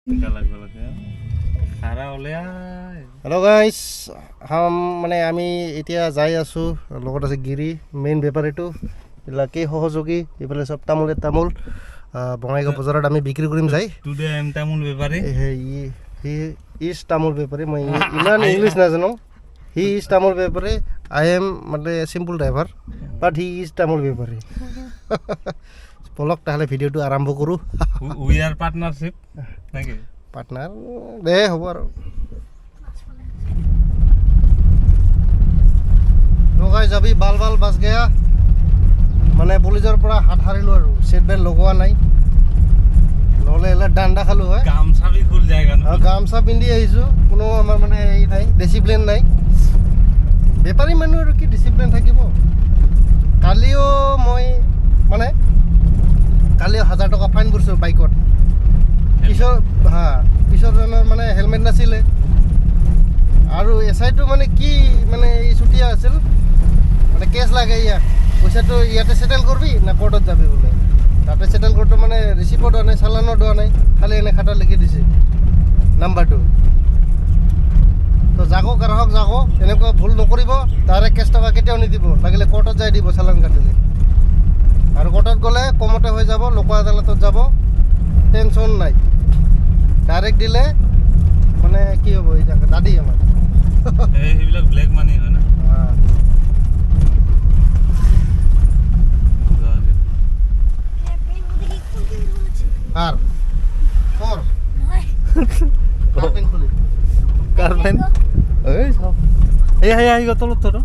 hello guys हम माने आमी इतिया जाई आसु লগত আছে গিৰি মেইন বেপাৰীটো ইলাকি সহযোগী ইফালে সব তামোল বঙাইগাঁও বজাৰত আমি বিক্ৰী কৰিম যাই টুডে আই এম তামোল বেপাৰী হি ইজ তামোল বেপাৰী মই ইমান ইংলিছ নাজানো হি ইজ তামোল বেপাৰী আই এম মানে simple driver but he is তামোল বেপাৰী পলক তাহলে ভিডিওটো আৰম্ভ কৰো উই আৰ পাৰ্টনাৰশ্বিপ নাকি পাৰ্টনাৰ দে হ'ব আৰু गाइस अभी बाल बच गया माने पुलिसर পৰা হাত হাৰিলো আৰু সেট বেল্ট লগোৱা নাই নহলে এলা ডান্ডা খালো হয় গামছা বি খুল যায়গা না গামছা পিন্ধি আহিছো কোনো আমাৰ মানে এই নাই ডিসিপ্লিন নাই বেপাৰী মানুহ আৰু কি ডিসিপ্লিন থাকিব কালিও মই মানে কালিও 1000 টকা ফাইন কৰিছো বাইকত পিছৰ জনৰ মানে হেলমেট নাছিলে আৰু এছআইটো মানে কি মানে এই ছুটিয়া আছিল মানে কেছ লাগে ইয়া পইচাটো ইয়াতে সেটেল করবি না কোর্টত যাবি বলে তাতে সেটেল করতে মানে রিসিপ্ট দোয়া নাই চালানো দোয়া নাই খালি এনে খাতা লিখি দিছে নাম্বারটো তো যাগো গ্রাহক যাগো এনেকুৱা ভুল নকৰিব তাৰে কেছ টকা কেতিয়াও নিদিব লাগিলে কোৰ্টত যাই দিব চালান কাটিলে আৰু কোর্টত গলে কমতে হৈ যাব লোক আদালতত যাব টেনশন নাই ডাইরেক্ট দিলে মানে কি হ'ব এই জায়গা দাদি আমাৰ এইবিলাক ব্ল্যাক মানি হয় না আৰ ফোৰ কাৰপেন খুলি কাৰপেন এই সব এই আই গতল তো